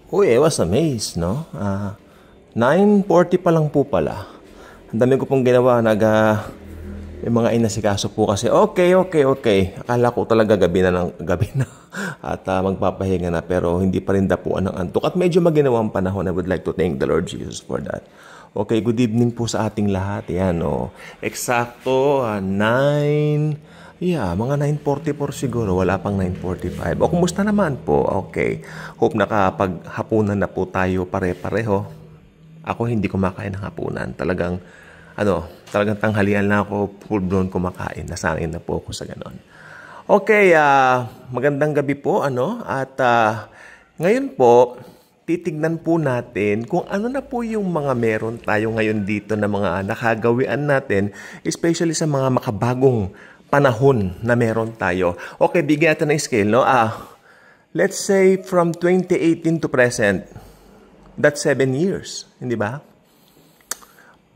Uy, I was amazed, no? 9:40 pa lang po pala. Ang dami ko pong ginawa. May mga inasikaso po kasi. Okay. Akala ko talaga gabi na. At magpapahinga na. Pero hindi pa rin dapuan ng antok. At medyo maginawang panahon. I would like to thank the Lord Jesus for that. Okay, good evening po sa ating lahat. Yan, oh. Eksakto, 9... Yeah, mga 9:44 siguro, wala pang 9:45. O kumusta naman po? Okay. Hope nakapaghapunan na po tayo pare-pareho. Ako hindi kumakain ng hapunan. Talagang tanghalian na ako, full-blown kumakain. Nasanay na po ako sa ganon. Okay, magandang gabi po, At ngayon po, titignan po natin kung ano na po yung mga meron tayo ngayon dito na mga nakagawian natin, especially sa mga makabagong panahon na meron tayo. Okay, bigyan natin ng scale, no? Let's say from 2018 to present, that's 7 years, hindi ba?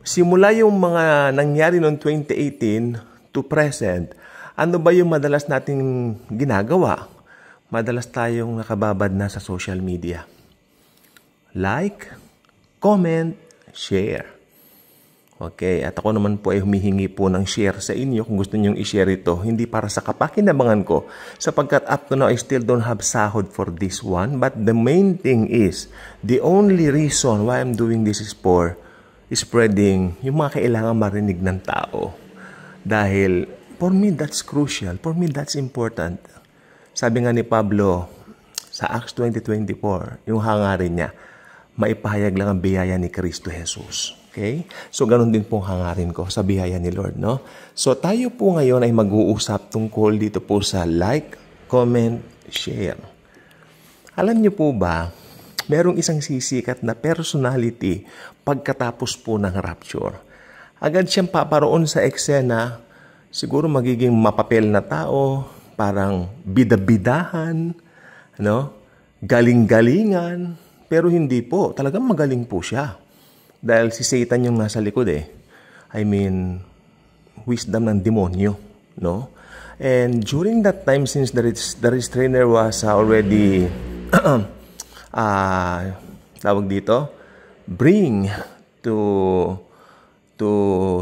Simula yung mga nangyari noong 2018 to present, ano ba yung madalas nating ginagawa? Madalas tayong nakababad na sa social media. Like, comment, share. Okay, at ako naman po ay humihingi po ng share sa inyo kung gusto niyo i-share ito. Hindi para sa kapakinabangan ko, sapagkat up to now I still don't have sahod for this one. But the main thing is, the only reason why I'm doing this is for spreading yung mga kailangan marinig ng tao. Dahil, for me, that's crucial. For me, that's important. Sabi nga ni Pablo sa Acts 20:24, yung hangarin niya, maipahayag lang ang biyaya ni Kristo Jesus. Okay? So, ganun din pong hangarin ko sa biyaya ni Lord, no? So, tayo po ngayon ay mag-uusap tungkol dito po sa like, comment, share. Alam niyo po ba, merong isang sisikat na personality pagkatapos po ng rapture. Agad siyang paparoon sa eksena, siguro magiging mapapel na tao, parang bida-bidahan, galing-galingan, pero hindi po. Talagang magaling po siya. Dahil si Satan yung nasa likod I mean, wisdom ng demonyo, no? And during that time, since the restrainer was already, tawag dito, bring to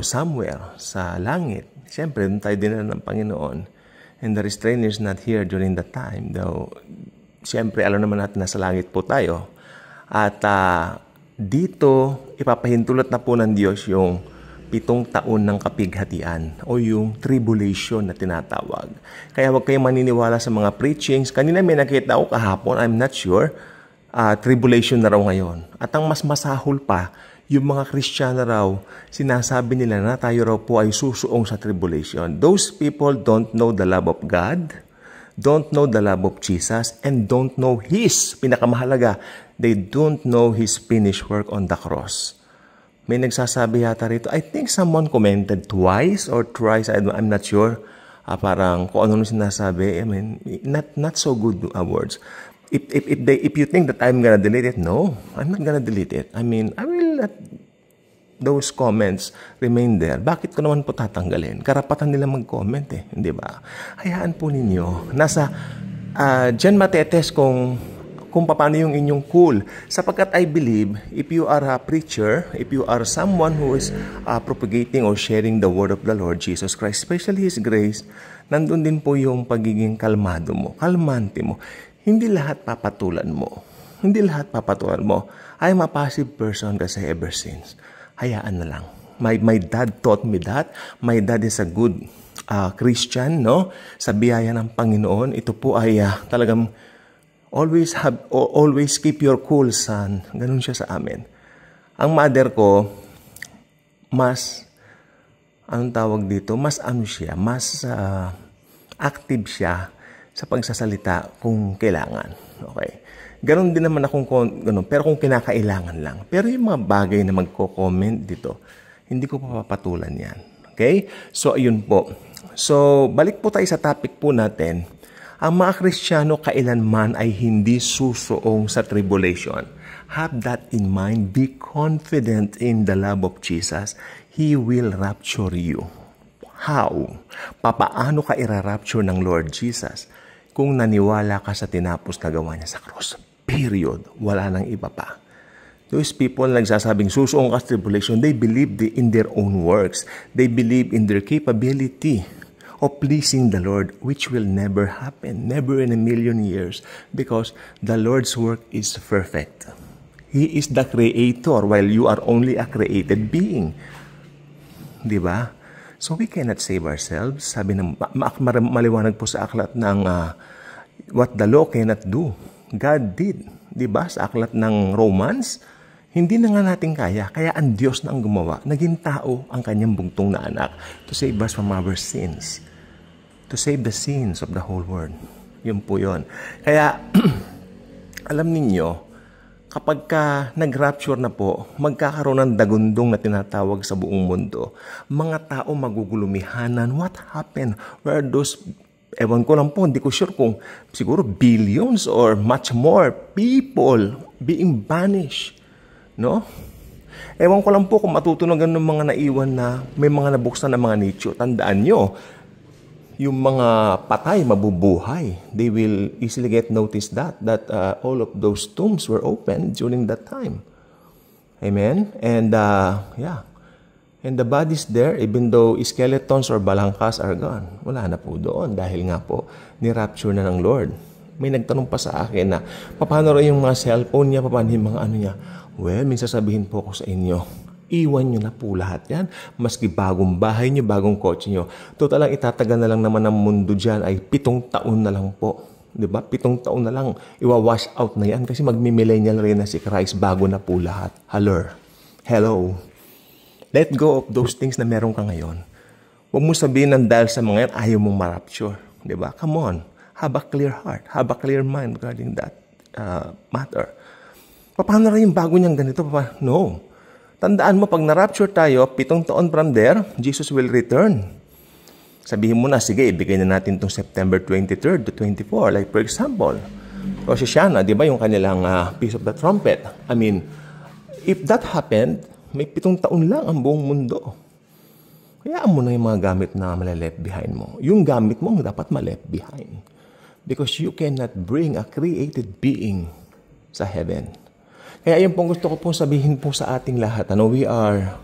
somewhere sa langit. Siyempre, doon tayo dinala ng Panginoon. And the restrainer is not here during that time. Though, siyempre, alam naman natin nasa langit po tayo. At dito, ipapahintulot na po ng Diyos yung 7 taon ng kapighatian o yung tribulation na tinatawag. Kaya huwag kayong maniniwala sa mga preachings. Kanina may nakita ako kahapon, I'm not sure, tribulation na raw ngayon. At ang mas masahol pa, yung mga Kristiyano raw, sinasabi nila na tayo raw po ay susuong sa tribulation. Those people don't know the love of God, don't know the love of Jesus, and don't know His, pinakamahalaga, they don't know His finished work on the cross. May nagsasabi yata rito, I think someone commented twice or thrice, I'm not sure, parang kung ano sinasabi, I mean, not so good words. If you think that I'm gonna delete it, no, I'm not gonna delete it. I mean, I will let those comments remain there. Bakit ko naman po tatanggalin? Karapatan nila mag-comment hindi ba? Hayaan po ninyo. Diyan matetes kung paano yung inyong cool. Sapagkat I believe, if you are a preacher, if you are someone who is propagating or sharing the word of the Lord Jesus Christ, especially His grace, nandun din po yung pagiging kalmado mo, kalmante mo. Hindi lahat papatulan mo. I'm a passive person kasi ever since. Hayaan na lang. My dad taught me that. My dad is a good Christian, no? Sa biyaya ng Panginoon, ito po ay talagang always keep your cool, son. Ganun siya sa amin. Ang mother ko, mas active siya sa pagsasalita kung kailangan. Okay. Ganon din naman akong pero kung kinakailangan lang. Pero yung mga bagay na magko-comment dito, hindi ko papapatulan yan. Okay? So, ayun po. So, balik po tayo sa topic po natin. Ang mga Kristiyano kailanman ay hindi susuong sa tribulation. Have that in mind. Be confident in the love of Jesus. He will rapture you. How? Papaano ka ira-rapture ng Lord Jesus? Kung naniwala ka sa tinapos na gawa niya sa krus. Period. Wala nang iba pa. Those people nagsasabing susuong ka sa tribulation, they believe in their own works. They believe in their capability of pleasing the Lord, which will never happen, never in a million years, because the Lord's work is perfect. He is the creator while you are only a created being. Di ba? So we cannot save ourselves. Sabi ng maliwanag po sa aklat ng what the law cannot do, God did. Di ba? Sa aklat ng Romans, hindi na nga natin kaya. Kaya ang Diyos na ang gumawa. Naging tao ang kanyang bugtong na anak to save us from our sins. To save the sins of the whole world. Yun po yun. Kaya, alam ninyo, kapag ka nag-rapture na po, magkakaroon ng dagundong na tinatawag sa buong mundo. Mga tao magugulumihanan. What happened? Where those, ewan ko lang po, hindi ko sure kung siguro billions or much more people being banished. No? Ewan ko lang po kung matutunagan ng mga naiwan na may mga nabuksan na mga nicho. Tandaan nyo, yung mga patay, mabubuhay. They will easily get noticed that all of those tombs were opened during that time. Amen? And, yeah. And the bodies there, even though skeletons or balangkas are gone, wala na po doon dahil nga po, ni-rapture na ng Lord. May nagtanong pa sa akin na, paano rin yung mga cellphone niya, paano yung mga ano niya? Well, minsan sabihin po ko sa inyo, iwan nyo na po lahat yan. Maski bagong bahay nyo, bagong kotse nyo. Total lang, itatagal na lang naman ang mundo dyan ay 7 taon na lang po. Diba? 7 taon na lang, iwa-wash out na yan kasi magmi-millennial rin na si Christ bago na po lahat. Hello. Let go of those things na meron ka ngayon. Huwag mo sabihin ng dahil sa mga yan, ayaw mong ma-rapture. Diba? Come on. Have a clear heart. Have a clear mind regarding that matter. Paano rin yung bago niyang ganito? No. Tandaan mo, pag na-rapture tayo, 7 taon from there, Jesus will return. Sabihin mo na, sige, ibigay na natin itong September 23rd to 24. Like for example, Rosh Hashanah, di ba yung kanilang Peace of the Trumpet? I mean, if that happened, may 7 taon lang ang buong mundo. Hayaan mo na yung mga gamit na malaleft behind mo. Yung gamit mo dapat ma-left behind. Because you cannot bring a created being sa heaven. Kaya yun pong gusto ko pong sabihin po sa ating lahat. We are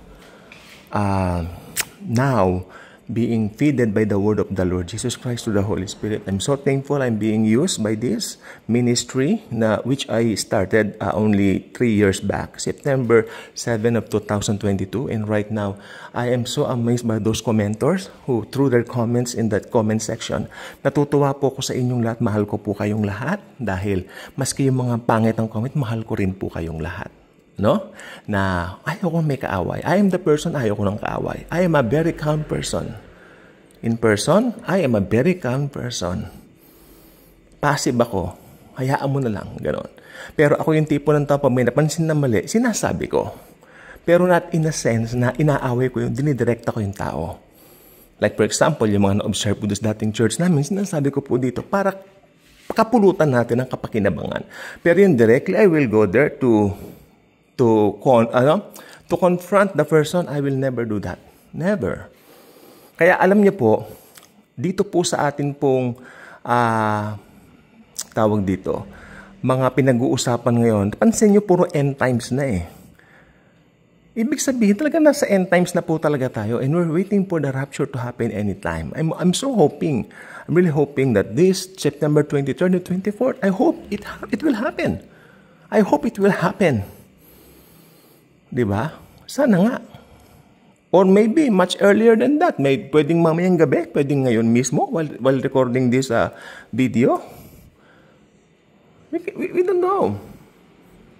now being fed by the word of the Lord Jesus Christ through the Holy Spirit. I'm so thankful I'm being used by this ministry which I started only 3 years back, September 7 of 2022. And right now, I am so amazed by those commentors who threw their comments in that comment section. Natutuwa po ko sa inyong lahat. Mahal ko po kayong lahat dahil maski yung mga pangit ang comment, mahal ko rin po kayong lahat. No? Na ayaw ko may kaaway. I am the person, ayaw ko ng kaaway. I am a very calm person. In person, I am a very calm person. Passive ako. Hayaan mo na lang. Ganon. Pero ako yung tipo ng tao, pag may napansin na mali, sinasabi ko. Pero not in a sense na inaaway ko yung, dinidirekta ko yung tao. Like for example, yung mga na-observe po sa dating church namin, sinasabi ko po dito, para kapulutan natin ang kapakinabangan. Pero yung directly, I will go there to confront the person. I will never do that. Never. Kaya alam niyo po, dito po sa atin pong tawag dito, mga pinag-uusapan ngayon, pansin niyo puro end times na eh. Ibig sabihin talaga nasa end times na po talaga tayo and we're waiting for the rapture to happen anytime. I'm so hoping, I'm really hoping that this September 23rd and 24th, I hope it will happen. I hope it will happen. Diba? Sana nga. Or maybe much earlier than that. Pwedeng mamayang gabi, pwedeng ngayon mismo while recording this video. We don't know.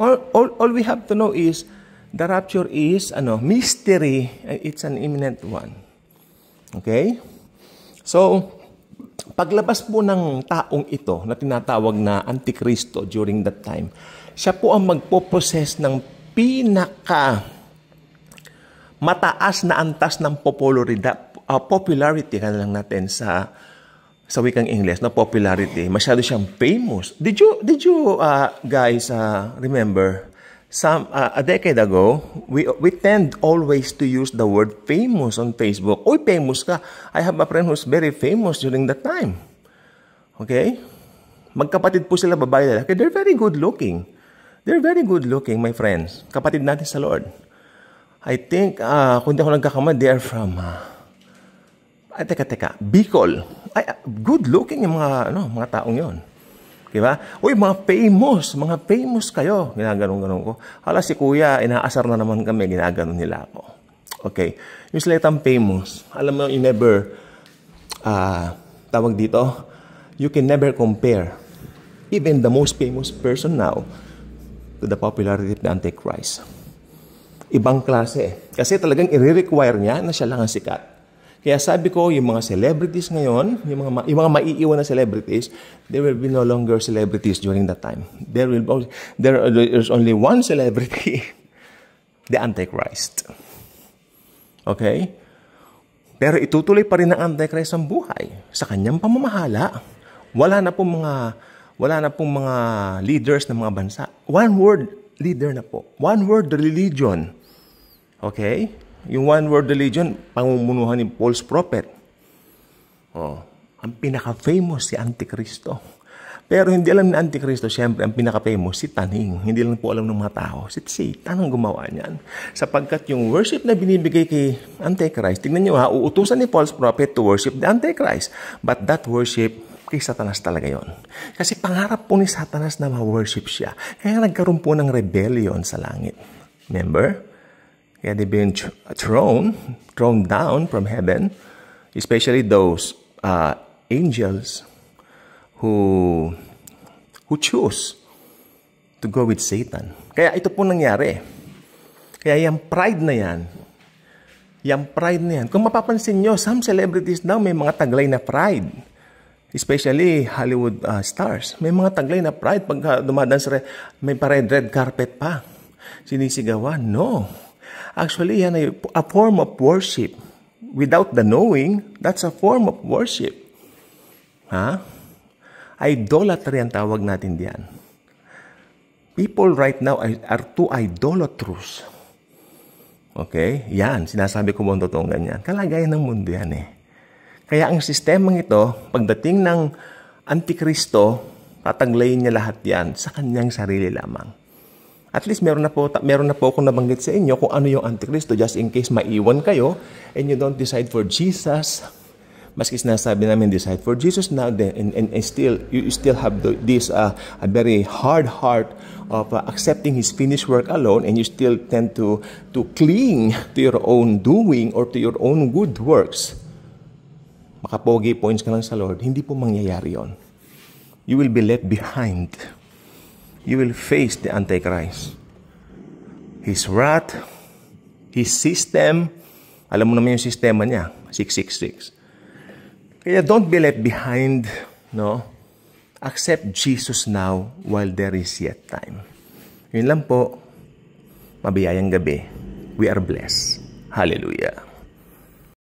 All we have to know is the rapture is mystery. It's an imminent one. Okay? So, paglabas po ng taong ito na tinatawag na Antikristo during that time, siya po ang magpo-possess ng mataas na antas ng popularity ka lang natin sa wikang English, na popularity. Masyado siyang famous. Did you guys remember a decade ago, we tend always to use the word famous on Facebook. Oy, famous ka. I have a friend who's very famous during that time. Okay? Magkapatid po sila, babae lalaki. They're very good looking. They're very good looking, my friends. Kapatid natin sa Lord. I think, kung di ako nagkakamad, they are from, Bicol. Ay, good looking yung mga taong yon. Diba? Uy, mga famous kayo. Ginaganon-ganon ko. Hala, si kuya, inaasar na naman kami, ginaganon nila ako. Okay. Yung salitang famous, alam mo, you never, tawag dito, you can never compare even the most famous person now to the popularity of the Antichrist. Ibang klase. Kasi talagang i-require niya na siya lang ang sikat. Kaya sabi ko, yung mga celebrities ngayon, yung mga maiiwan na celebrities, they will be no longer celebrities during that time. There's only one celebrity, the Antichrist. Okay? Pero itutuloy pa rin ng Antichrist ang buhay sa kanyang pamamahala. Wala na pong mga leaders ng mga bansa. One word leader na po. One word religion. Okay? Yung one word religion, pangumunuhan ni false prophet. Ang pinaka-famous si Antikristo. Pero hindi alam ni Antikristo, siyempre, ang pinaka-famous si Taning. Hindi lang po alam ng mga tao. Si Satan ang gumawa niyan. Sapagkat yung worship na binibigay kay Antichrist, tingnan nyo ha, uutusan ni false prophet to worship the Antichrist. But that worship, kay Satanas talaga yon. Kasi pangarap po ni Satanas na ma-worship siya. Kaya nagkaroon po ng rebellion sa langit. Remember? Kaya they've been thrown down from heaven, especially those angels who choose to go with Satan. Kaya ito po nangyari. Kaya yung pride na yan, kung mapapansin nyo, some celebrities now may mga taglay na pride. Especially Hollywood stars. May mga taglay na pride pagka dumadaan sa may red carpet pa. Sinisigawan. No. Actually, yan ay a form of worship. Without the knowing, that's a form of worship. Idolatry ang tawag natin diyan. People right now are too idolatrous. Okay? Yan, sinasabi ko mo ang totoong ganyan. Kalagayan ng mundo yan eh. Kaya ang sistemang ito, pagdating ng Antikristo, tataglayin niya lahat yan sa kanyang sarili lamang. At least meron na po akong nabanggit sa inyo kung ano yung Antikristo, just in case maiwan kayo and you don't decide for Jesus. Maski sinasabi namin decide for Jesus now, and still you still have this a very hard heart of accepting His finished work alone, and you still tend to cling to your own doing or to your own good works. Makapogi points ka lang sa Lord, hindi po mangyayari yon. You will be left behind. You will face the Antichrist. His wrath, his system, alam mo naman yung sistema niya, 666. Kaya don't be left behind, no? Accept Jesus now while there is yet time. Yun lang po. Mabiyayang gabi. We are blessed. Hallelujah.